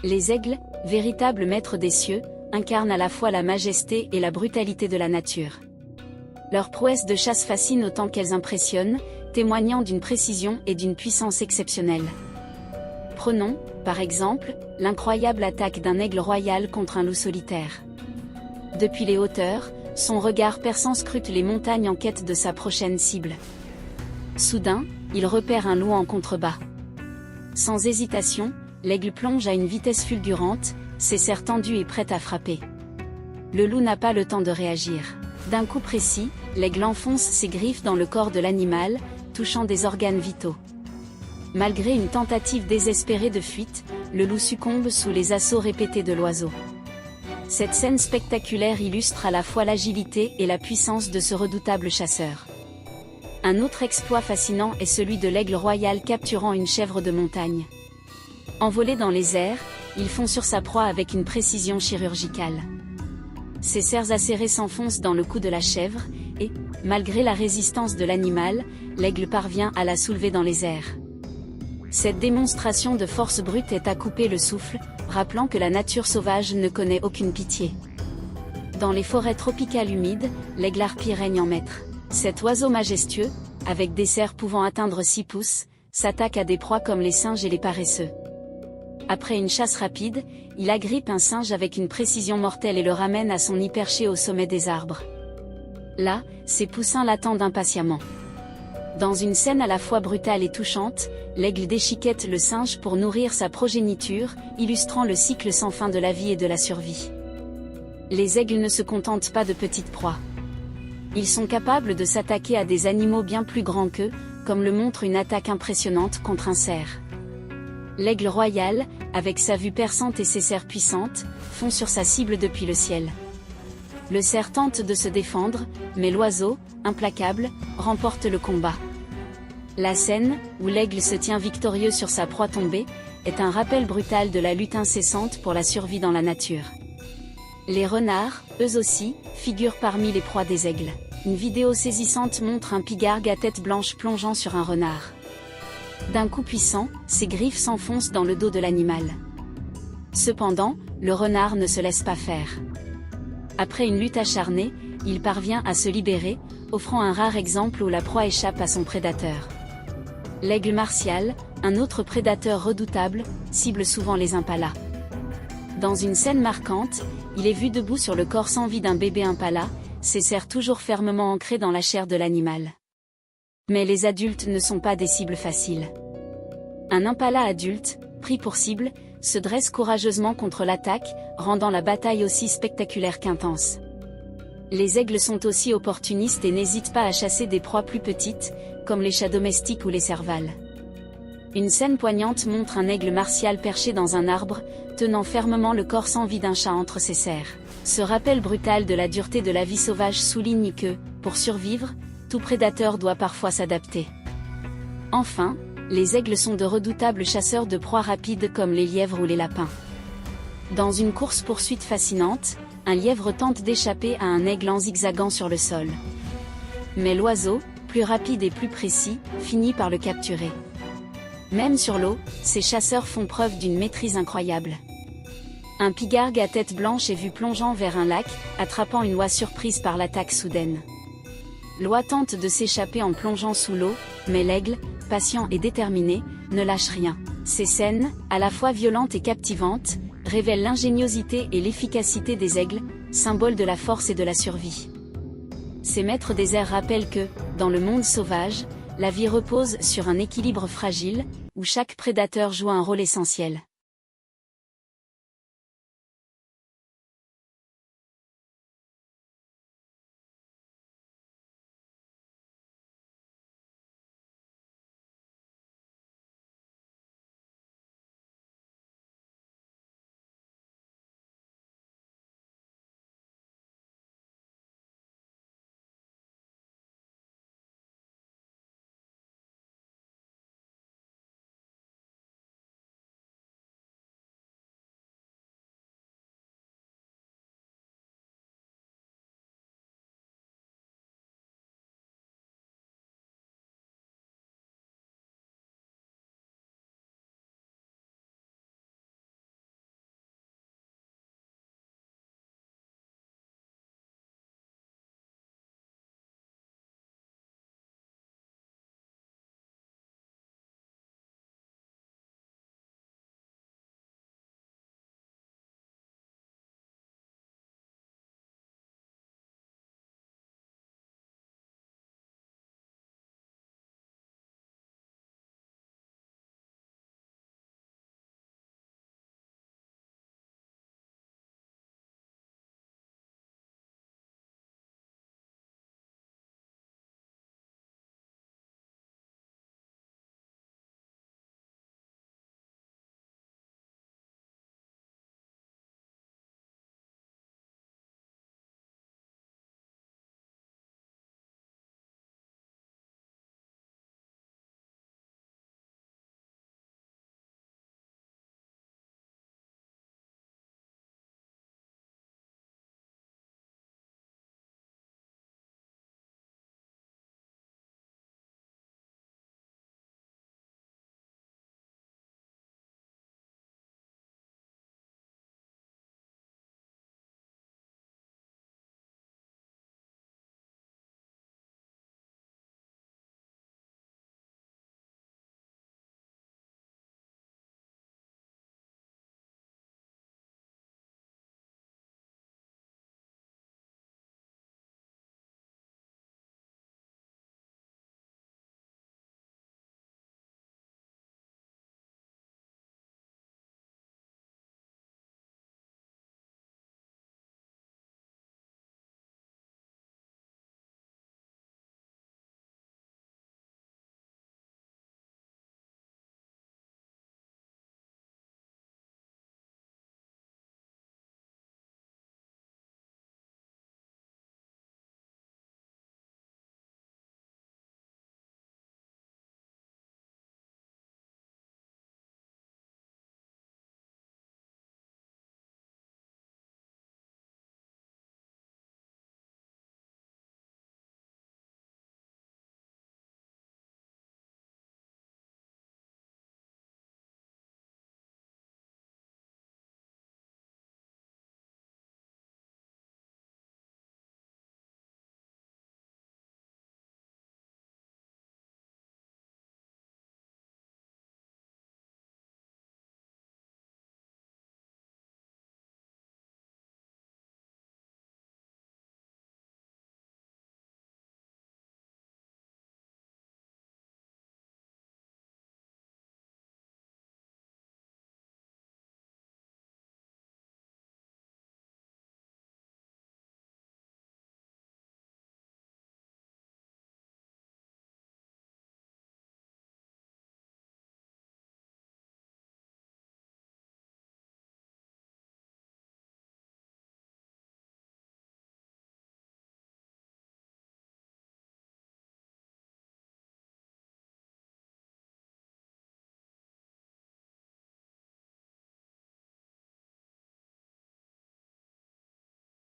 Les aigles, véritables maîtres des cieux, incarnent à la fois la majesté et la brutalité de la nature. Leurs prouesses de chasse fascinent autant qu'elles impressionnent, témoignant d'une précision et d'une puissance exceptionnelles. Prenons, par exemple, l'incroyable attaque d'un aigle royal contre un loup solitaire. Depuis les hauteurs, son regard perçant scrute les montagnes en quête de sa prochaine cible. Soudain, il repère un loup en contrebas. Sans hésitation, l'aigle plonge à une vitesse fulgurante, ses serres tendues et prête à frapper. Le loup n'a pas le temps de réagir. D'un coup précis, l'aigle enfonce ses griffes dans le corps de l'animal, touchant des organes vitaux. Malgré une tentative désespérée de fuite, le loup succombe sous les assauts répétés de l'oiseau. Cette scène spectaculaire illustre à la fois l'agilité et la puissance de ce redoutable chasseur. Un autre exploit fascinant est celui de l'aigle royal capturant une chèvre de montagne. Envolé dans les airs, il fond sur sa proie avec une précision chirurgicale. Ses serres acérées s'enfoncent dans le cou de la chèvre, et, malgré la résistance de l'animal, l'aigle parvient à la soulever dans les airs. Cette démonstration de force brute est à couper le souffle, rappelant que la nature sauvage ne connaît aucune pitié. Dans les forêts tropicales humides, l'aigle harpie règne en maître. Cet oiseau majestueux, avec des serres pouvant atteindre 6 pouces, s'attaque à des proies comme les singes et les paresseux. Après une chasse rapide, il agrippe un singe avec une précision mortelle et le ramène à son nid perché au sommet des arbres. Là, ses poussins l'attendent impatiemment. Dans une scène à la fois brutale et touchante, l'aigle déchiquette le singe pour nourrir sa progéniture, illustrant le cycle sans fin de la vie et de la survie. Les aigles ne se contentent pas de petites proies. Ils sont capables de s'attaquer à des animaux bien plus grands qu'eux, comme le montre une attaque impressionnante contre un cerf. L'aigle royal, avec sa vue perçante et ses serres puissantes, fond sur sa cible depuis le ciel. Le cerf tente de se défendre, mais l'oiseau, implacable, remporte le combat. La scène, où l'aigle se tient victorieux sur sa proie tombée, est un rappel brutal de la lutte incessante pour la survie dans la nature. Les renards, eux aussi, figurent parmi les proies des aigles. Une vidéo saisissante montre un pigargue à tête blanche plongeant sur un renard. D'un coup puissant, ses griffes s'enfoncent dans le dos de l'animal. Cependant, le renard ne se laisse pas faire. Après une lutte acharnée, il parvient à se libérer, offrant un rare exemple où la proie échappe à son prédateur. L'aigle martial, un autre prédateur redoutable, cible souvent les impalas. Dans une scène marquante, il est vu debout sur le corps sans vie d'un bébé impala, ses serres toujours fermement ancrées dans la chair de l'animal. Mais les adultes ne sont pas des cibles faciles. Un impala adulte, pris pour cible, se dresse courageusement contre l'attaque, rendant la bataille aussi spectaculaire qu'intense. Les aigles sont aussi opportunistes et n'hésitent pas à chasser des proies plus petites, comme les chats domestiques ou les servals. Une scène poignante montre un aigle martial perché dans un arbre, tenant fermement le corps sans vie d'un chat entre ses serres. Ce rappel brutal de la dureté de la vie sauvage souligne que, pour survivre, tout prédateur doit parfois s'adapter. Enfin, les aigles sont de redoutables chasseurs de proies rapides comme les lièvres ou les lapins. Dans une course-poursuite fascinante, un lièvre tente d'échapper à un aigle en zigzagant sur le sol. Mais l'oiseau, plus rapide et plus précis, finit par le capturer. Même sur l'eau, ces chasseurs font preuve d'une maîtrise incroyable. Un pigargue à tête blanche est vu plongeant vers un lac, attrapant une oie surprise par l'attaque soudaine. L'oie tente de s'échapper en plongeant sous l'eau, mais l'aigle, patient et déterminé, ne lâche rien. Ces scènes, à la fois violentes et captivantes, révèlent l'ingéniosité et l'efficacité des aigles, symboles de la force et de la survie. Ces maîtres des airs rappellent que, dans le monde sauvage, la vie repose sur un équilibre fragile, où chaque prédateur joue un rôle essentiel.